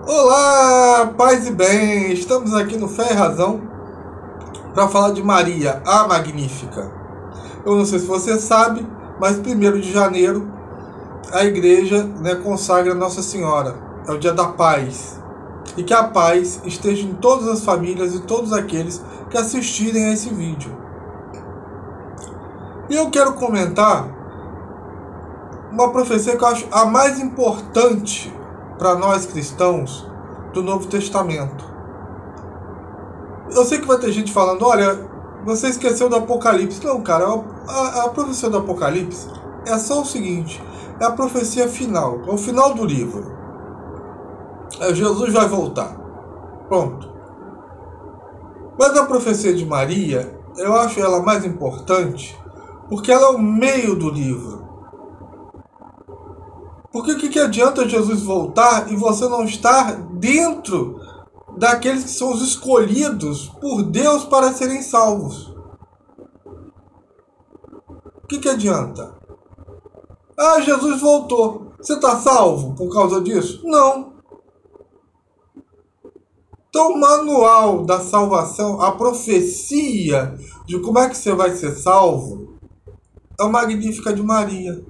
Olá, paz e bem! Estamos aqui no Fé e Razão para falar de Maria, a Magnífica. Eu não sei se você sabe, mas 1º de janeiro a igreja consagra Nossa Senhora. É o dia da paz. E que a paz esteja em todas as famílias e todos aqueles que assistirem a esse vídeo. E eu quero comentar uma profecia que eu acho a mais importante para nós cristãos do Novo Testamento. Eu sei que vai ter gente falando, olha, você esqueceu do Apocalipse. Não, cara, a profecia do Apocalipse é só o seguinte, é a profecia final, é o final do livro. Jesus vai voltar. Pronto. Mas a profecia de Maria, eu acho ela mais importante, porque ela é o meio do livro. Porque o que adianta Jesus voltar e você não estar dentro daqueles que são os escolhidos por Deus para serem salvos? O que adianta? Ah, Jesus voltou. Você está salvo por causa disso? Não. Então o manual da salvação, a profecia de como é que você vai ser salvo, é a Magnífica de Maria.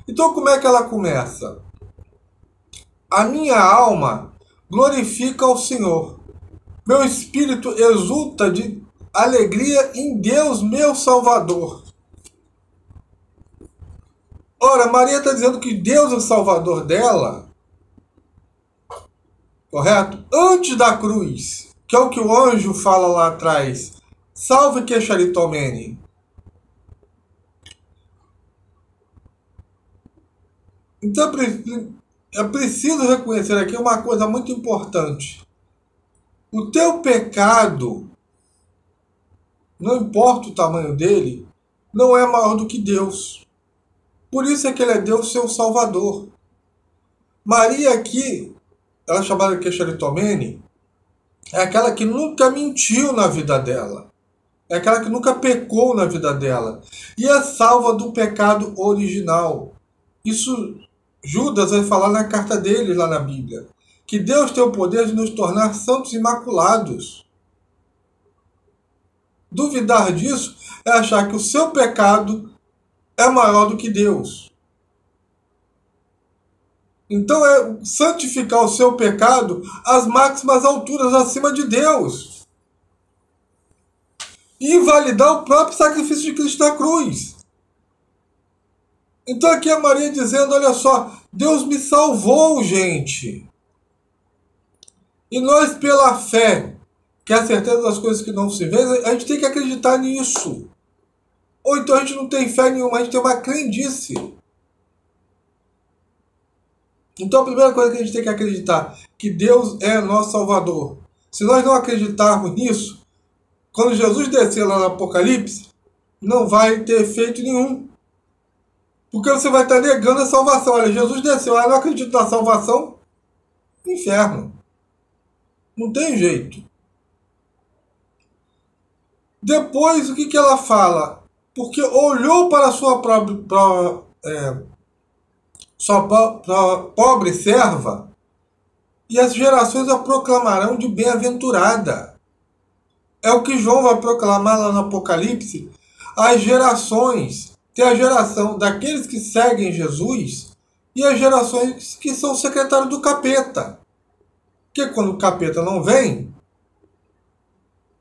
Então como é que ela começa? A minha alma glorifica ao Senhor. Meu espírito exulta de alegria em Deus, meu Salvador. Ora, Maria está dizendo que Deus é o Salvador dela, correto? Antes da cruz, que é o que o anjo fala lá atrás. Salve que charitomene. Então é preciso reconhecer aqui uma coisa muito importante. O teu pecado, não importa o tamanho dele, não é maior do que Deus. Por isso é que ele é Deus, seu Salvador. Maria aqui, ela é chamada de charitomene, é aquela que nunca mentiu na vida dela. É aquela que nunca pecou na vida dela. E é salva do pecado original. Isso Judas vai falar na carta dele lá na Bíblia. Que Deus tem o poder de nos tornar santos e imaculados. Duvidar disso é achar que o seu pecado é maior do que Deus. Então é santificar o seu pecado às máximas alturas acima de Deus. E invalidar o próprio sacrifício de Cristo na cruz. Então aqui a Maria dizendo, olha só, Deus me salvou, gente. E nós pela fé, que é a certeza das coisas que não se vêem, a gente tem que acreditar nisso. Ou então a gente não tem fé nenhuma, a gente tem uma crendice. Então a primeira coisa que a gente tem que acreditar, que Deus é nosso Salvador. Se nós não acreditarmos nisso, quando Jesus descer lá no Apocalipse, não vai ter efeito nenhum. Porque você vai estar negando a salvação. Olha, Jesus desceu, eu não acredito na salvação. Inferno. Não tem jeito. Depois, o que ela fala? Porque olhou para a sua pobre serva, e as gerações a proclamarão de bem-aventurada. É o que João vai proclamar lá no Apocalipse. As gerações. Tem a geração daqueles que seguem Jesus e as gerações que são secretários do capeta. Porque quando o capeta não vem,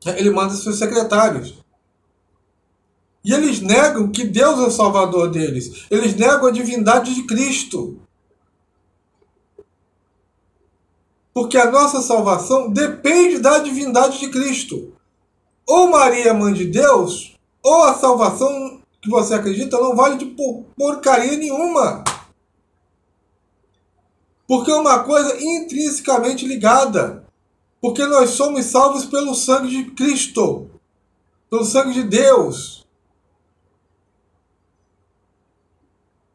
ele manda seus secretários. E eles negam que Deus é o Salvador deles. Eles negam a divindade de Cristo. Porque a nossa salvação depende da divindade de Cristo. Ou Maria é mãe de Deus, ou a salvação que você acredita não vale de porcaria nenhuma. Porque é uma coisa intrinsecamente ligada. Porque nós somos salvos pelo sangue de Cristo. Pelo sangue de Deus.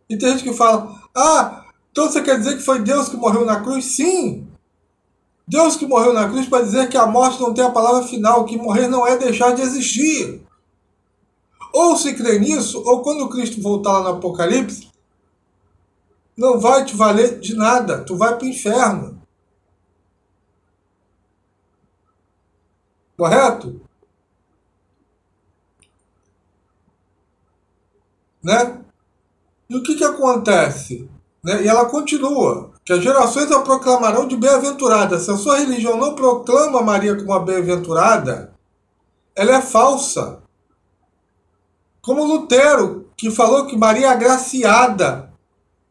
E tem gente que fala, então você quer dizer que foi Deus que morreu na cruz? Sim. Deus que morreu na cruz para dizer que a morte não tem a palavra final, que morrer não é deixar de existir. Ou se crê nisso, ou quando Cristo voltar lá no Apocalipse, não vai te valer de nada. Tu vai para o inferno. Correto? Né? E o que acontece? Né? E ela continua, que as gerações a proclamarão de bem-aventurada. Se a sua religião não proclama Maria como uma bem-aventurada, ela é falsa. Como Lutero, que falou que Maria é agraciada.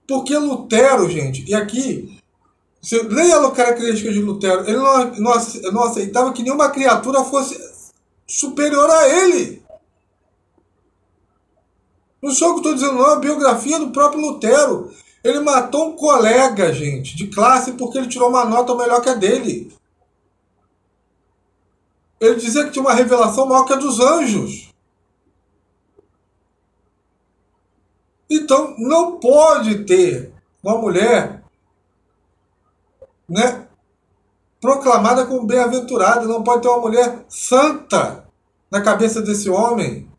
Porque Lutero, gente, e aqui, você leia a característica de Lutero, ele não aceitava que nenhuma criatura fosse superior a ele. Não sou o que estou dizendo, não, é a biografia do próprio Lutero. Ele matou um colega, gente, de classe porque ele tirou uma nota melhor que a dele. Ele dizia que tinha uma revelação maior que a dos anjos. Então, não pode ter uma mulher, né, proclamada como bem-aventurada. Não pode ter uma mulher santa na cabeça desse homem.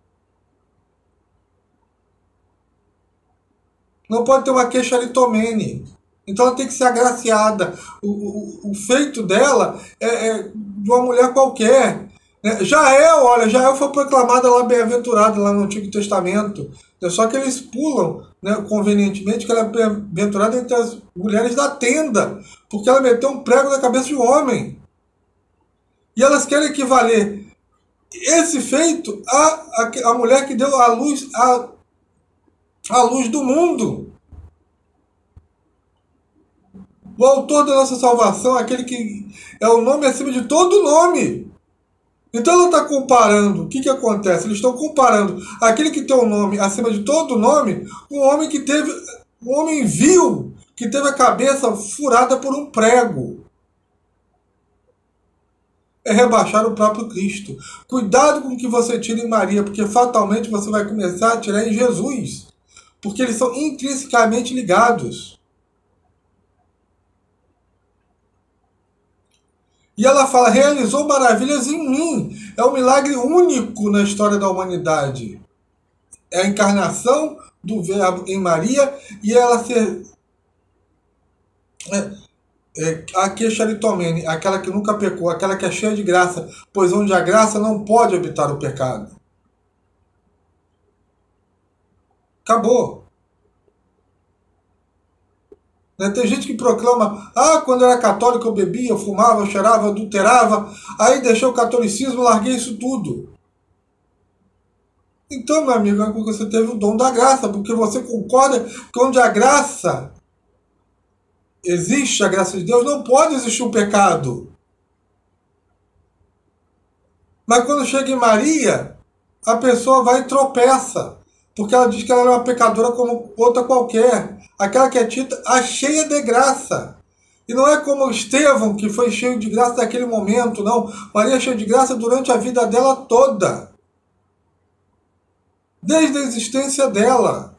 Não pode ter uma queixaritomene. Então ela tem que ser agraciada. O feito dela é de uma mulher qualquer. Né? Jael foi proclamada lá bem-aventurada lá no Antigo Testamento. Só que eles pulam, né, convenientemente, que ela é bem-aventurada entre as mulheres da tenda. Porque ela meteu um prego na cabeça de um homem. E elas querem equivaler esse feito à mulher que deu a luz do mundo. O autor da nossa salvação, aquele que é o nome acima de todo nome. Então ela está comparando. O que acontece? Eles estão comparando aquele que tem o nome acima de todo nome com um homem vil que teve a cabeça furada por um prego. É rebaixar o próprio Cristo. Cuidado com o que você tira em Maria, porque fatalmente você vai começar a tirar em Jesus. Porque eles são intrinsecamente ligados. E ela fala, realizou maravilhas em mim. É um milagre único na história da humanidade. É a encarnação do Verbo em Maria e ela ser a queixaritomene, aquela que nunca pecou, aquela que é cheia de graça, pois onde há graça não pode habitar o pecado. Acabou. Tem gente que proclama, quando eu era católico eu bebia, eu fumava, eu cheirava, eu adulterava, aí deixei o catolicismo, larguei isso tudo. Então, meu amigo, é porque você teve o dom da graça, porque você concorda que onde a graça existe, a graça de Deus, não pode existir um pecado. Mas quando chega em Maria, a pessoa vai e tropeça, porque ela diz que ela é uma pecadora como outra qualquer. Aquela que é dita a cheia de graça. E não é como Estevão, que foi cheio de graça naquele momento, não. Maria é cheia de graça durante a vida dela toda. Desde a existência dela.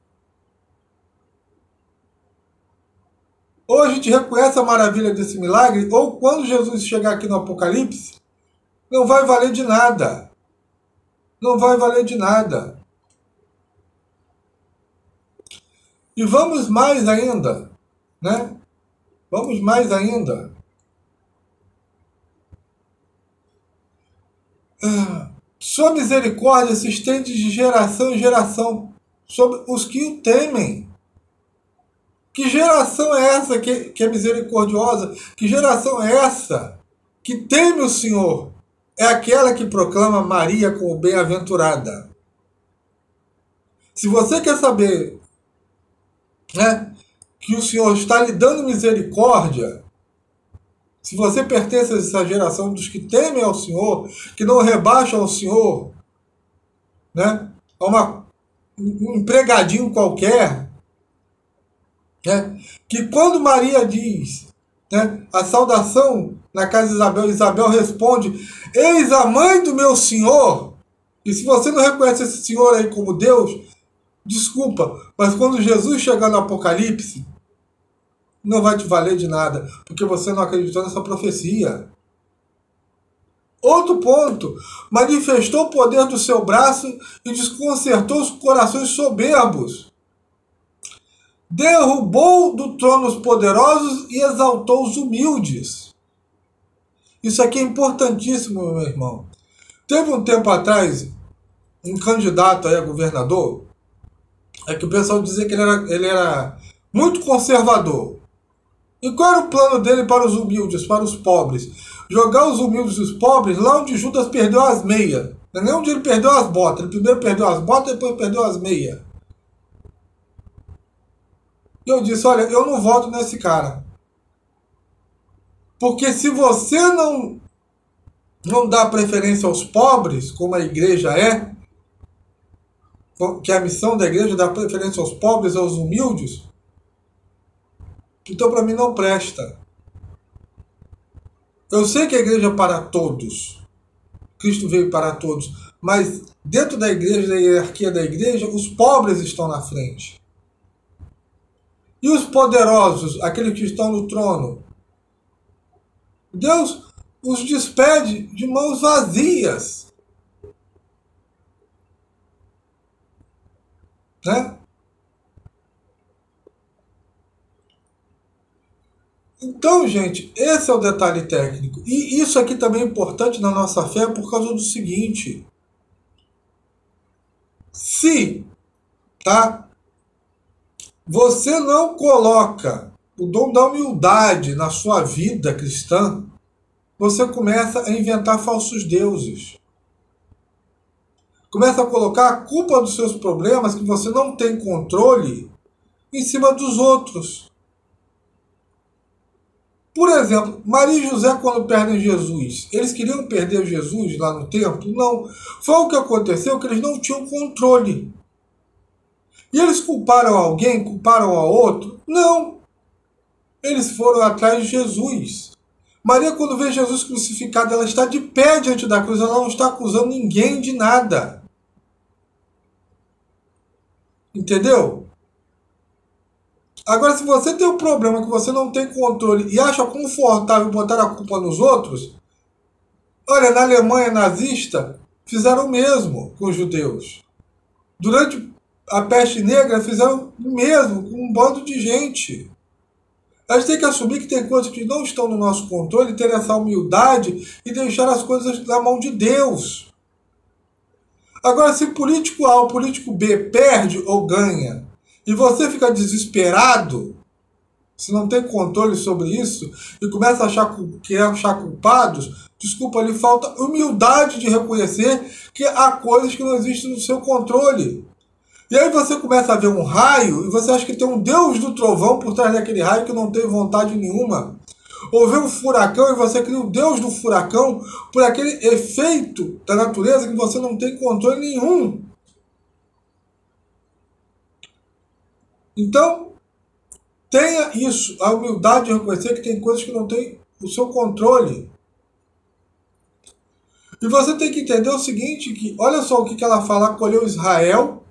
Ou a gente reconhece a maravilha desse milagre, ou quando Jesus chegar aqui no Apocalipse, não vai valer de nada. Não vai valer de nada. E vamos mais ainda, né? Vamos mais ainda. Sua misericórdia se estende de geração em geração sobre os que o temem. Que geração é essa que é misericordiosa? Que geração é essa que teme o Senhor? É aquela que proclama Maria como bem-aventurada. Se você quer saber, né, que o Senhor está lhe dando misericórdia, se você pertence a essa geração dos que temem ao Senhor, que não rebaixam ao Senhor, né, a um empregadinho qualquer, né, que quando Maria diz, né, a saudação na casa de Isabel, Isabel responde, eis a mãe do meu Senhor. E se você não reconhece esse Senhor aí como Deus, desculpa, mas quando Jesus chegar no Apocalipse, não vai te valer de nada, porque você não acreditou nessa profecia. Outro ponto, manifestou o poder do seu braço e desconcertou os corações soberbos. derrubou do trono os poderosos e exaltou os humildes. Isso aqui é importantíssimo, meu irmão. Teve um tempo atrás, um candidato aí a governador, que o pessoal dizia que ele era muito conservador. E qual era o plano dele para os humildes, para os pobres? Jogar os humildes e os pobres lá onde Judas perdeu as meias. Não é nem onde ele perdeu as botas. Ele primeiro perdeu as botas, depois perdeu as meias. E eu disse, olha, eu não voto nesse cara. Porque se você não dá preferência aos pobres, como a igreja é, que é a missão da igreja, dar preferência aos pobres, aos humildes, então para mim não presta. Eu sei que a igreja é para todos. Cristo veio para todos. Mas dentro da igreja, da hierarquia da igreja, os pobres estão na frente. E os poderosos, aqueles que estão no trono? Deus os despede de mãos vazias. Né? Então, gente, esse é o detalhe técnico. E isso aqui também é importante na nossa fé por causa do seguinte. Se, você não coloca o dom da humildade na sua vida cristã, você começa a inventar falsos deuses. Começa a colocar a culpa dos seus problemas, que você não tem controle, em cima dos outros. Por exemplo, Maria e José, quando perdem Jesus, eles queriam perder Jesus lá no templo? Não. Foi o que aconteceu, que eles não tinham controle. E eles culparam alguém, culparam a outro? Não. Eles foram atrás de Jesus. Maria, quando vê Jesus crucificado, ela está de pé diante da cruz, ela não está acusando ninguém de nada. Entendeu? Agora, se você tem um problema que você não tem controle e acha confortável botar a culpa nos outros, olha, na Alemanha nazista fizeram o mesmo com os judeus. Durante a peste negra fizeram o mesmo com um bando de gente. A gente tem que assumir que tem coisas que não estão no nosso controle, ter essa humildade e deixar as coisas na mão de Deus. Agora, se político A ou político B perde ou ganha, e você fica desesperado, se não tem controle sobre isso, e começa a achar culpados, desculpa, lhe falta humildade de reconhecer que há coisas que não existem no seu controle. E aí você começa a ver um raio, e você acha que tem um Deus do trovão por trás daquele raio que não tem vontade nenhuma. Ou vê um furacão, e você cria o Deus do furacão por aquele efeito da natureza que você não tem controle nenhum. Então, tenha isso, a humildade de reconhecer que tem coisas que não tem o seu controle. E você tem que entender o seguinte, que olha só o que ela fala, acolheu Israel,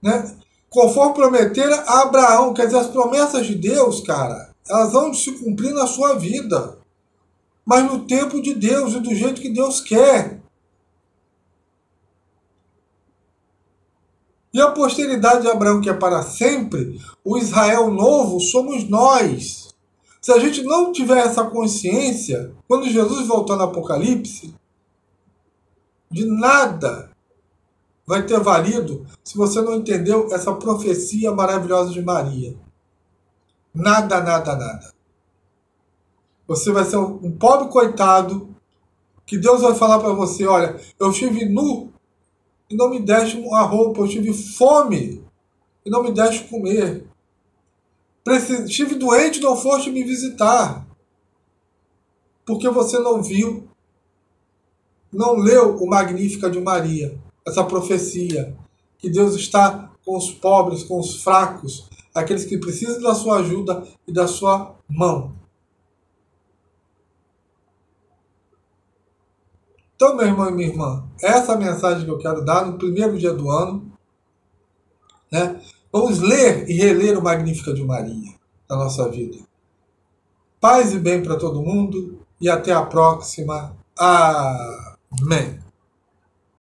né, conforme prometeram a Abraão. Quer dizer, as promessas de Deus, cara, elas vão se cumprir na sua vida, mas no tempo de Deus e do jeito que Deus quer. E a posteridade de Abraão, que é para sempre, o Israel novo, somos nós. Se a gente não tiver essa consciência, quando Jesus voltar no Apocalipse, de nada vai ter valido se você não entendeu essa profecia maravilhosa de Maria. Nada, nada, nada. Você vai ser um pobre coitado, que Deus vai falar para você, olha, eu estive nu e não me deste uma roupa, eu tive fome e não me deste comer. Estive doente e não foste me visitar. Porque você não viu, não leu o Magnífica de Maria, essa profecia, que Deus está com os pobres, com os fracos, aqueles que precisam da sua ajuda e da sua mão. Então, meu irmão e minha irmã, essa é a mensagem que eu quero dar no primeiro dia do ano, né? Vamos ler e reler o Magnífica de Maria na nossa vida. Paz e bem para todo mundo e até a próxima. Amém.